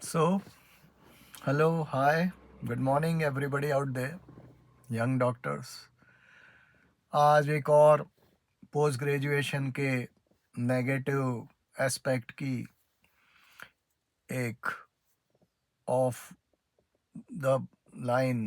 So, hello, hi, good morning, everybody out there, young doctors. आज एक और post graduation के नेगेटिव एस्पेक्ट की एक ऑफ द लाइन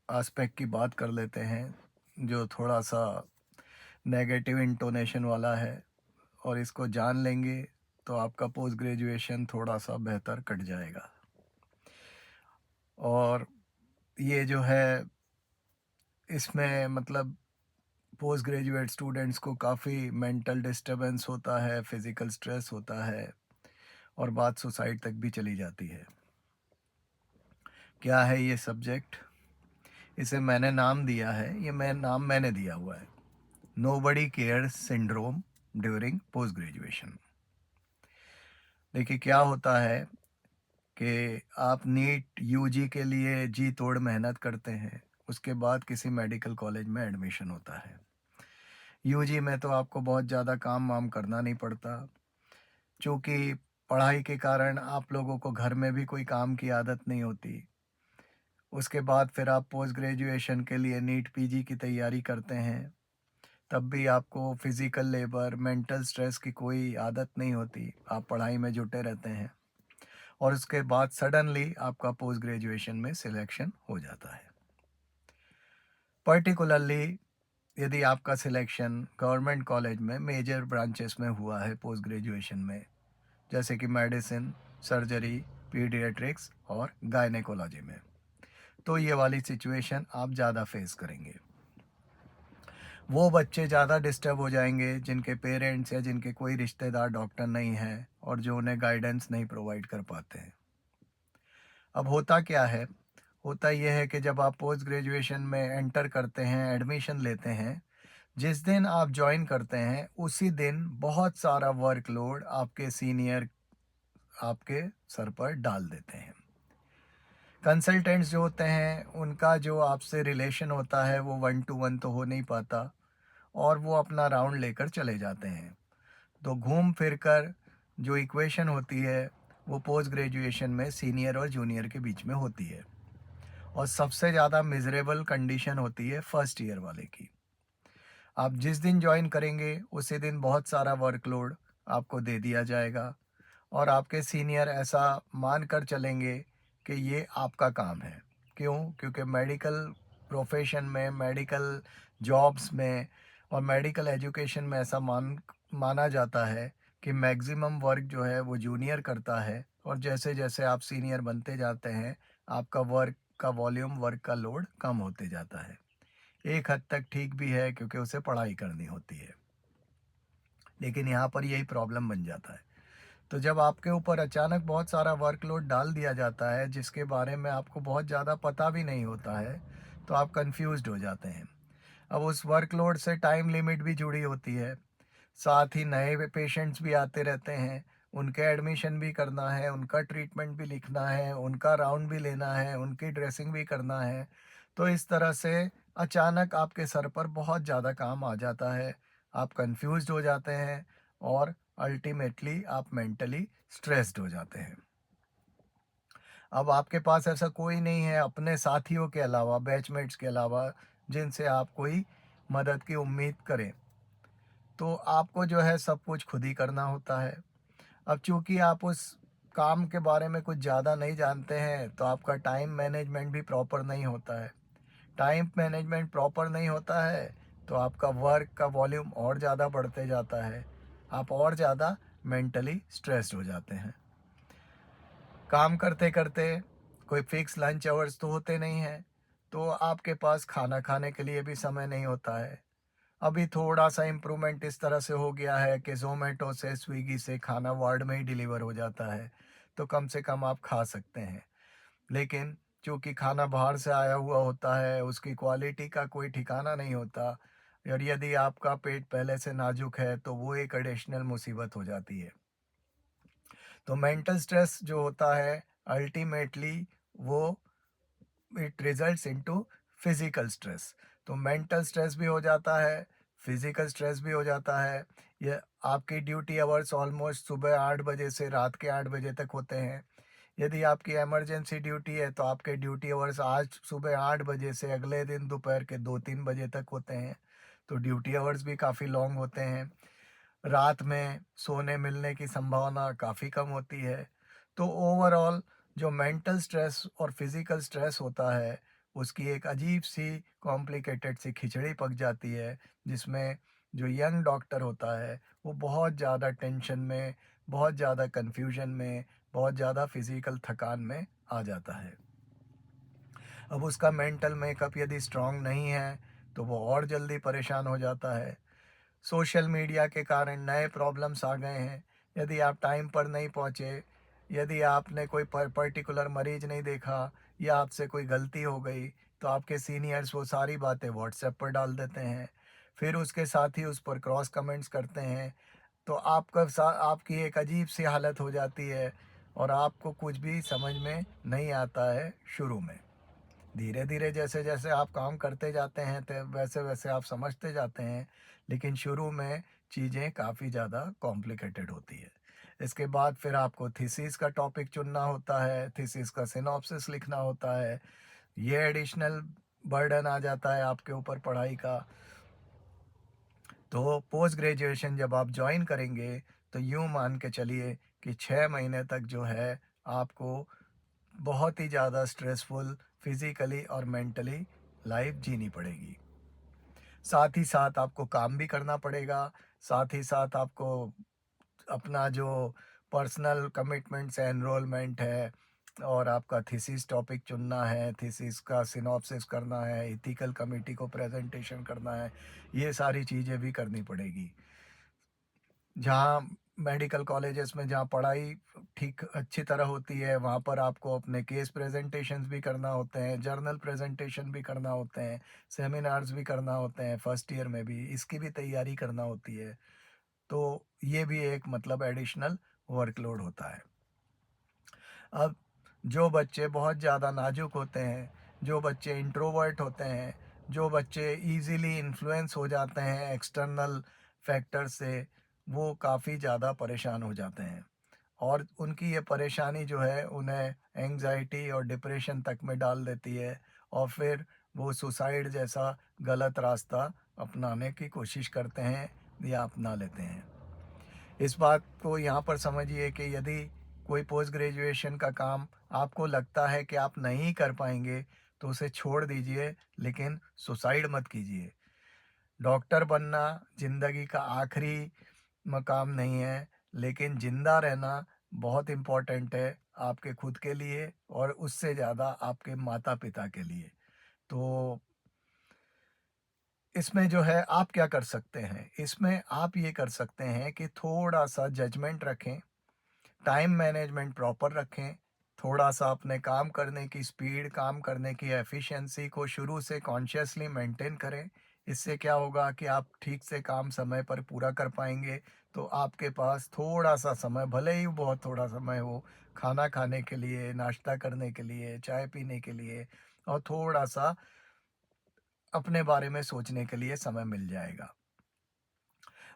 एस्पेक्ट की बात कर लेते हैं जो थोड़ा सा नेगेटिव इंटोनेशन वाला है, और इसको जान लेंगे तो आपका पोस्ट ग्रेजुएशन थोड़ा सा बेहतर कट जाएगा। और ये जो है इसमें मतलब पोस्ट ग्रेजुएट स्टूडेंट्स को काफ़ी मेंटल डिस्टरबेंस होता है, फिज़िकल स्ट्रेस होता है, और बात सुसाइड तक भी चली जाती है। क्या है ये सब्जेक्ट? इसे मैंने नाम दिया है, नाम मैंने दिया हुआ है, nobody care syndrome during post graduation. देखिए क्या होता है कि आप नीट यूजी के लिए जी तोड़ मेहनत करते हैं, उसके बाद किसी मेडिकल कॉलेज में एडमिशन होता है। यूजी में तो आपको बहुत ज़्यादा काम वाम करना नहीं पड़ता, चूँकि पढ़ाई के कारण आप लोगों को घर में भी कोई काम की आदत नहीं होती। उसके बाद फिर आप पोस्ट ग्रेजुएशन के लिए नीट पीजी की तैयारी करते हैं, तब भी आपको फिज़िकल लेबर, मेंटल स्ट्रेस की कोई आदत नहीं होती, आप पढ़ाई में जुटे रहते हैं, और उसके बाद सडनली आपका पोस्ट ग्रेजुएशन में सिलेक्शन हो जाता है। पर्टिकुलरली यदि आपका सिलेक्शन गवर्नमेंट कॉलेज में मेजर ब्रांचेस में हुआ है पोस्ट ग्रेजुएशन में, जैसे कि मेडिसिन, सर्जरी, पीडियाट्रिक्स और गायनेकोलॉजी में, तो ये वाली सिचुएशन आप ज़्यादा फेस करेंगे। वो बच्चे ज़्यादा डिस्टर्ब हो जाएंगे जिनके पेरेंट्स या जिनके कोई रिश्तेदार डॉक्टर नहीं हैं और जो उन्हें गाइडेंस नहीं प्रोवाइड कर पाते हैं। अब होता क्या है, होता यह है कि जब आप पोस्ट ग्रेजुएशन में एंटर करते हैं, एडमिशन लेते हैं, जिस दिन आप ज्वाइन करते हैं उसी दिन बहुत सारा वर्कलोड आपके सीनियर आपके सर पर डाल देते हैं। कंसल्टेंट्स जो होते हैं उनका जो आपसे रिलेशन होता है वो 1 to 1 तो हो नहीं पाता, और वो अपना राउंड लेकर चले जाते हैं। तो घूम फिर कर जो इक्वेशन होती है वो पोस्ट ग्रेजुएशन में सीनियर और जूनियर के बीच में होती है, और सबसे ज़्यादा मिजरेबल कंडीशन होती है फर्स्ट ईयर वाले की। आप जिस दिन ज्वाइन करेंगे उसी दिन बहुत सारा वर्कलोड आपको दे दिया जाएगा, और आपके सीनियर ऐसा मान कर चलेंगे कि ये आपका काम है। क्यों? क्योंकि मेडिकल प्रोफेशन में, मेडिकल जॉब्स में और मेडिकल एजुकेशन में ऐसा माना जाता है कि मैक्सिमम वर्क जो है वो जूनियर करता है, और जैसे जैसे आप सीनियर बनते जाते हैं आपका वर्क का वॉल्यूम, वर्क का लोड कम होते जाता है। एक हद तक ठीक भी है क्योंकि उसे पढ़ाई करनी होती है, लेकिन यहाँ पर यही प्रॉब्लम बन जाता है। तो जब आपके ऊपर अचानक बहुत सारा वर्कलोड डाल दिया जाता है जिसके बारे में आपको बहुत ज़्यादा पता भी नहीं होता है, तो आप कंफ्यूज्ड हो जाते हैं। अब उस वर्कलोड से टाइम लिमिट भी जुड़ी होती है, साथ ही नए पेशेंट्स भी आते रहते हैं, उनके एडमिशन भी करना है, उनका ट्रीटमेंट भी लिखना है, उनका राउंड भी लेना है, उनकी ड्रेसिंग भी करना है। तो इस तरह से अचानक आपके सर पर बहुत ज़्यादा काम आ जाता है, आप कंफ्यूज्ड हो जाते हैं, और अल्टीमेटली आप मेंटली स्ट्रेस्ड हो जाते हैं। अब आपके पास ऐसा कोई नहीं है अपने साथियों के अलावा, बैचमेट्स के अलावा, जिनसे आप कोई मदद की उम्मीद करें, तो आपको जो है सब कुछ खुद ही करना होता है। अब चूंकि आप उस काम के बारे में कुछ ज़्यादा नहीं जानते हैं तो आपका टाइम मैनेजमेंट भी प्रॉपर नहीं होता है। टाइम मैनेजमेंट प्रॉपर नहीं होता है तो आपका वर्क का वॉल्यूम और ज़्यादा बढ़ते जाता है, आप और ज़्यादा मेंटली स्ट्रेस्ड हो जाते हैं। काम करते करते कोई फिक्स लंच आवर्स तो होते नहीं हैं, तो आपके पास खाना खाने के लिए भी समय नहीं होता है। अभी थोड़ा सा इम्प्रूवमेंट इस तरह से हो गया है कि ज़ोमैटो से, स्विगी से खाना वार्ड में ही डिलीवर हो जाता है, तो कम से कम आप खा सकते हैं। लेकिन चूँकि खाना बाहर से आया हुआ होता है, उसकी क्वालिटी का कोई ठिकाना नहीं होता, और यदि आपका पेट पहले से नाजुक है तो वो एक एडिशनल मुसीबत हो जाती है। तो मेंटल स्ट्रेस जो होता है अल्टीमेटली वो it results into physical stress. तो मेंटल स्ट्रेस भी हो जाता है, फिजिकल स्ट्रेस भी हो जाता है। ये आपकी ड्यूटी आवर्स ऑलमोस्ट सुबह 8 बजे से रात के 8 बजे तक होते हैं। यदि आपकी इमरजेंसी ड्यूटी है तो आपके ड्यूटी आवर्स आज सुबह 8 बजे से अगले दिन दोपहर के 2-3 बजे तक होते हैं, तो ड्यूटी आवर्स भी काफ़ी लॉन्ग होते हैं। रात में सोने मिलने की संभावना काफ़ी कम होती है। तो ओवरऑल जो मेंटल स्ट्रेस और फिज़िकल स्ट्रेस होता है, उसकी एक अजीब-सी कॉम्प्लिकेटेड सी खिचड़ी पक जाती है, जिसमें जो यंग डॉक्टर होता है, वो बहुत ज़्यादा टेंशन में, बहुत ज़्यादा कन्फ्यूजन में, बहुत ज़्यादा फिज़िकल थकान में आ जाता है। अब उसका मेंटल मेकअप यदि स्ट्रॉन्ग नहीं है, तो वो और जल्दी परेशान हो जाता है। सोशल मीडिया के कारण नए प्रॉब्लम्स आ गए हैं। यदि आप टाइम पर नहीं पहुँचे, यदि आपने कोई पर्टिकुलर मरीज नहीं देखा या आपसे कोई गलती हो गई, तो आपके सीनियर्स वो सारी बातें व्हाट्सएप पर डाल देते हैं। फिर उसके साथ ही उस पर क्रॉस कमेंट्स करते हैं। तो आपकी एक अजीब सी हालत हो जाती है और आपको कुछ भी समझ में नहीं आता है शुरू में। धीरे धीरे जैसे जैसे आप काम करते जाते हैं तो वैसे वैसे आप समझते जाते हैं, लेकिन शुरू में चीज़ें काफ़ी ज़्यादा कॉम्प्लिकेटेड होती है। इसके बाद फिर आपको थीसिस का टॉपिक चुनना होता है, थीसिस का सिनॉप्सिस लिखना होता है। ये एडिशनल बर्डन आ जाता है आपके ऊपर पढ़ाई का। तो पोस्ट ग्रेजुएशन जब आप ज्वाइन करेंगे, तो यूँ मान के चलिए कि 6 महीने तक जो है आपको बहुत ही ज़्यादा स्ट्रेसफुल फिज़िकली और मेंटली लाइफ जीनी पड़ेगी। साथ ही साथ आपको काम भी करना पड़ेगा, साथ ही साथ आपको अपना जो पर्सनल कमिटमेंट्स है, एनरोलमेंट है और आपका थीसिस टॉपिक चुनना है, थीसिस का सिनॉप्सिस करना है, एथिकल कमिटी को प्रेजेंटेशन करना है, ये सारी चीज़ें भी करनी पड़ेगी। जहाँ मेडिकल कॉलेजेस में जहाँ पढ़ाई ठीक अच्छी तरह होती है, वहाँ पर आपको अपने केस प्रेजेंटेशंस भी करना होते हैं, जर्नल प्रेजेंटेशन भी करना होते हैं, सेमिनार्स भी करना होते हैं, फर्स्ट ईयर में भी इसकी भी तैयारी करना होती है। तो ये भी एक मतलब एडिशनल वर्कलोड होता है। अब जो बच्चे बहुत ज़्यादा नाजुक होते हैं, जो बच्चे इंट्रोवर्ट होते हैं, जो बच्चे इजीली इन्फ्लुएंस हो जाते हैं एक्सटर्नल फैक्टर से, वो काफ़ी ज़्यादा परेशान हो जाते हैं और उनकी ये परेशानी जो है उन्हें एंग्जाइटी और डिप्रेशन तक में डाल देती है और फिर वो सुसाइड जैसा गलत रास्ता अपनाने की कोशिश करते हैं या अपना लेते हैं। इस बात को यहाँ पर समझिए कि यदि कोई पोस्ट ग्रेजुएशन का काम आपको लगता है कि आप नहीं कर पाएंगे, तो उसे छोड़ दीजिए, लेकिन सुसाइड मत कीजिए। डॉक्टर बनना ज़िंदगी का आखिरी मकाम नहीं है, लेकिन ज़िंदा रहना बहुत इम्पोर्टेंट है आपके खुद के लिए और उससे ज़्यादा आपके माता पिता के लिए। तो इसमें जो है आप क्या कर सकते हैं, इसमें आप ये कर सकते हैं कि थोड़ा सा जजमेंट रखें, टाइम मैनेजमेंट प्रॉपर रखें, थोड़ा-सा अपने काम करने की स्पीड, काम करने की एफिशिएंसी को शुरू से कॉन्शियसली मेंटेन करें। इससे क्या होगा कि आप ठीक से काम समय पर पूरा कर पाएँगे, तो आपके पास थोड़ा-सा समय, भले ही बहुत थोड़ा समय हो, खाना खाने के लिए, नाश्ता करने के लिए, चाय पीने के लिए और थोड़ा-सा अपने बारे में सोचने के लिए समय मिल जाएगा।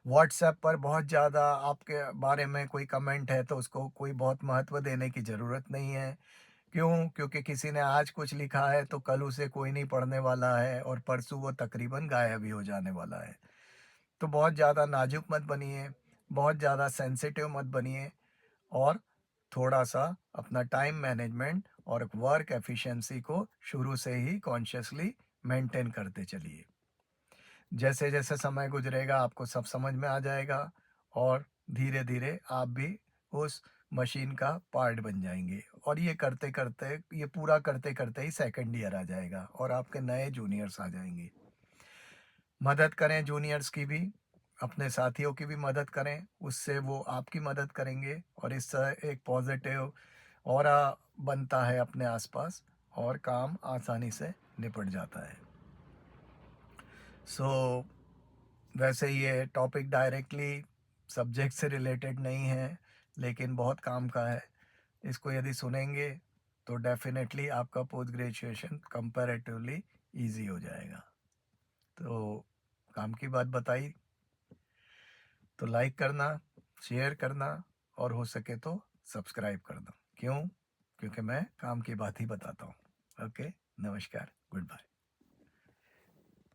व्हाट्सएप पर बहुत ज़्यादा आपके बारे में कोई कमेंट है तो उसको कोई बहुत महत्व देने की ज़रूरत नहीं है। क्यों? क्योंकि किसी ने आज कुछ लिखा है तो कल उसे कोई नहीं पढ़ने वाला है और परसों वो तकरीबन गायब ही हो जाने वाला है। तो बहुत ज़्यादा नाजुक मत बनिए, बहुत ज़्यादा सेंसिटिव मत बनिए और थोड़ा-सा अपना टाइम मैनेजमेंट और वर्क एफिशिएंसी को शुरू से ही कॉन्शियसली मेंटेन करते चलिए। जैसे-जैसे समय गुज़रेगा आपको सब समझ में आ जाएगा और धीरे-धीरे आप भी उस मशीन का पार्ट बन जाएँगे और ये करते-करते, ये पूरा करते-करते ही सेकंड ईयर आ जाएगा और आपके नए जूनियर्स आ जाएँगे। मदद करें जूनियर्स की भी, अपने साथियों की भी मदद करें, उससे वो आपकी मदद करेंगे और इससे एक पॉजिटिव ऑरा बनता है अपने आसपास और काम आसानी से निपट जाता है। सो वैसे ये टॉपिक डायरेक्टली सब्जेक्ट से रिलेटेड नहीं है, लेकिन बहुत काम का है। इसको यदि सुनेंगे तो डेफ़िनेटली आपका पोस्ट ग्रेजुएशन कंपैरेटिवली ईज़ी हो जाएगा। तो काम की बात बताई, तो लाइक करना, शेयर करना और हो सके तो सब्सक्राइब करना। क्यों? क्योंकि मैं काम की बात ही बताता हूँ। ओके, नमस्कार, गुड बाय।